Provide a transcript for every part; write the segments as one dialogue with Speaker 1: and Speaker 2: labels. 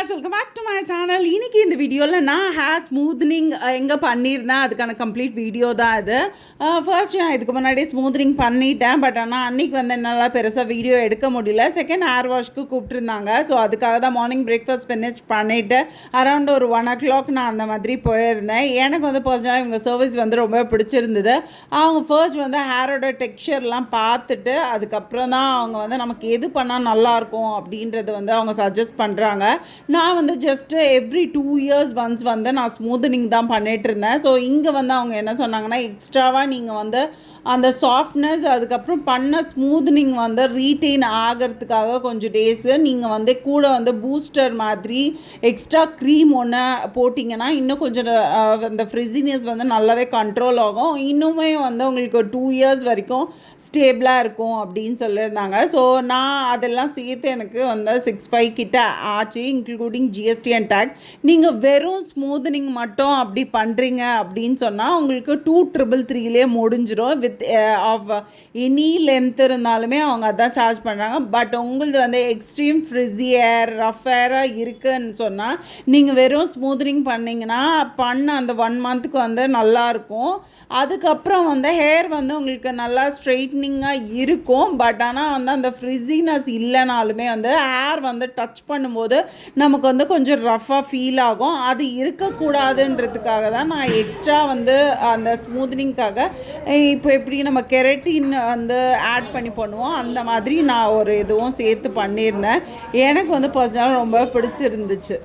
Speaker 1: guys, welcome back to my channel. இன்னைக்கு இந்த வீடியோவில் நான் ஹேர் ஸ்மூத்னிங் எங்கே பண்ணியிருந்தேன் அதுக்கான கம்ப்ளீட் வீடியோ தான் இது. ஃபர்ஸ்ட் நான் இதுக்கு முன்னாடி ஸ்மூத்னிங் பண்ணிட்டேன். பட் ஆனால் அன்றைக்கி வந்து என்னால் பெருசாக வீடியோ எடுக்க முடியல. செகண்ட் ஹேர் வாஷ்க்கு கூப்பிட்டுருந்தாங்க. ஸோ அதுக்காக தான் மார்னிங் பிரேக்ஃபாஸ்ட் ஃபினிஷ் பண்ணிவிட்டு அரௌண்ட் ஒரு 1 o'clock நான் அந்த மாதிரி போயிருந்தேன். எனக்கு வந்து பர்சனலாக இவங்க சர்வீஸ் வந்து ரொம்ப பிடிச்சிருந்தது. அவங்க ஃபர்ஸ்ட் வந்து ஹேரோட டெக்ஸ்சர்லாம் பார்த்துட்டு அதுக்கப்புறம் தான் அவங்க வந்து நமக்கு எது பண்ணால் நல்லாயிருக்கும் அப்படின்றது வந்து அவங்க சஜஸ்ட் பண்ணுறாங்க. நான் வந்து ஜஸ்ட்டு எவ்ரி 2 years ஒன்ஸ் வந்து நான் ஸ்மூத்தனிங் தான் பண்ணிகிட்டு இருந்தேன். ஸோ இங்கே வந்து அவங்க என்ன சொன்னாங்கன்னா, எக்ஸ்ட்ராவாக நீங்கள் வந்து அந்த சாஃப்ட்னஸ் அதுக்கப்புறம் பண்ண ஸ்மூத்னிங் வந்து ரீட்டெயின் ஆகிறதுக்காக கொஞ்சம் டேஸு நீங்கள் வந்து கூட வந்து பூஸ்டர் மாதிரி எக்ஸ்ட்ரா க்ரீம் ஒன்று போட்டிங்கன்னா இன்னும் கொஞ்சம் அந்த ஃப்ரிஸினஸ் வந்து நல்லாவே கண்ட்ரோல் ஆகும். இன்னுமே வந்து உங்களுக்கு 2 years வரைக்கும் ஸ்டேபிளாக இருக்கும் அப்படின்னு சொல்லியிருந்தாங்க. ஸோ நான் அதெல்லாம் சேர்த்து எனக்கு வந்து 6,500 கிட்ட ஆச்சு, இன்க்ளூடிங் ஜிஎஸ்டி அண்ட் டேக்ஸ். நீங்கள் வெறும் ஸ்மூத்னிங் மட்டும் அப்படி பண்ணுறீங்க அப்படின்னு சொன்னால் உங்களுக்கு 2,333 முடிஞ்சிடும். வித் ஆஃப் எனி லென்த் இருந்தாலுமே அவங்க அதான் சார்ஜ் பண்ணுறாங்க. பட் உங்களது வந்து எக்ஸ்ட்ரீம் ஃப்ரிஸி ஹேர் ரஃப் ஹேராக இருக்குன்னு சொன்னால் நீங்கள் வெறும் ஸ்மூத்னிங் பண்ணிங்கன்னா பண்ண அந்த 1 monthக்கு வந்து நல்லாயிருக்கும். அதுக்கப்புறம் வந்து ஹேர் வந்து உங்களுக்கு நல்லா ஸ்ட்ரெயிட்னிங்காக இருக்கும். பட் ஆனால் வந்து அந்த ஃப்ரிஸினஸ் இல்லைனாலுமே வந்து ஹேர் வந்து டச் பண்ணும்போது நமக்கு வந்து கொஞ்சம் ரஃப்பாக ஃபீல் ஆகும். அது இருக்கக்கூடாதுன்றதுக்காக தான் நான் எக்ஸ்ட்ரா வந்து அந்த ஸ்மூத்னிங்காக இப்போ எப்படி நம்ம கெரட்டின் வந்து ஆட் பண்ணி பண்ணுவோம் அந்த மாதிரி நான் ஒரு இதுவும் சேர்த்து பண்ணியிருந்தேன். எனக்கு வந்து பர்சனலாக ரொம்ப பிடிச்சிருந்துச்சு.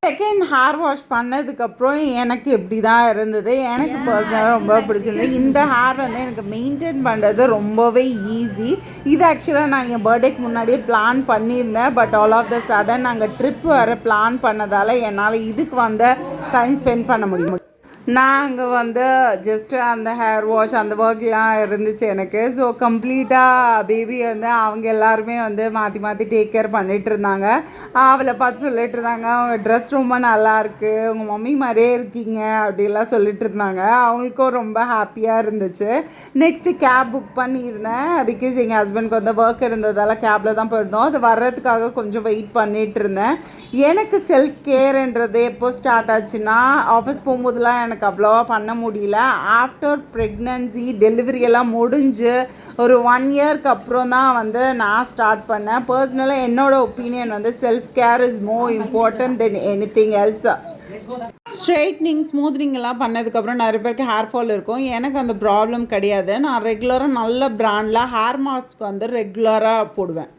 Speaker 1: செகண்ட் ஹேர் வாஷ் பண்ணதுக்கப்புறம் எனக்கு இப்படி தான் இருந்தது. எனக்கு பர்சனலாக ரொம்ப பிடிச்சிருந்தது. இந்த ஹேர் வந்து எனக்கு மெயின்டைன் பண்ணுறது ரொம்பவே ஈஸி. இது ஆக்சுவலாக நான் என் பர்த்டேக்கு முன்னாடியே பிளான் பண்ணியிருந்தேன். But all of the sudden நாங்கள் ட்ரிப் வர பிளான் பண்ணதால் என்னால் இதுக்கு வந்து டைம் ஸ்பெண்ட் பண்ண முடியும். நான் அங்கே வந்து ஜஸ்ட்டு அந்த ஹேர் வாஷ் அந்த ஒர்க்லாம் இருந்துச்சு எனக்கு. ஸோ கம்ப்ளீட்டாக பேபி வந்து அவங்க எல்லாருமே வந்து மாற்றி மாற்றி டேக் கேர் பண்ணிகிட்டு இருந்தாங்க. அவளை பார்த்து சொல்லிட்டு இருந்தாங்க, அவங்க ட்ரெஸ் ரொம்ப நல்லாயிருக்கு, உங்கள் மம்மி மாதிரியே இருக்கீங்க அப்படிலாம் சொல்லிட்டு இருந்தாங்க. அவங்களுக்கும் ரொம்ப ஹாப்பியாக இருந்துச்சு. நெக்ஸ்ட்டு கேப் புக் பண்ணியிருந்தேன். பிகாஸ் எங்கள் ஹஸ்பண்டுக்கு வந்து ஒர்க் இருந்ததால் கேபில் தான் போயிருந்தோம். அது வர்றதுக்காக கொஞ்சம் வெயிட் பண்ணிகிட்டு இருந்தேன். எனக்கு செல்ஃப் கேர்ன்றது எப்போ ஸ்டார்ட் ஆச்சுன்னா, ஆஃபீஸ் போகும்போதெல்லாம் எனக்கு அவ்வளோவா பண்ண முடியல. ஆஃப்டர் ப்ரெக்னன்சி டெலிவரி எல்லாம் முடிஞ்சு ஒரு 1 yearக்கு அப்புறம் தான் வந்து நான் ஸ்டார்ட் பண்ணேன். பர்சனலாக என்னோடய ஒப்பீனியன் வந்து self care is more important then anything else. Straightening smoothening எல்லாம் பண்ணதுக்கப்புறம் நிறைய பேருக்கு ஹேர் ஃபால் இருக்கும். எனக்கு அந்த ப்ராப்ளம் கிடையாது. நான் ரெகுலராக நல்ல பிராண்டில் ஹேர் மாஸ்க் வந்து ரெகுலராக போடுவேன்.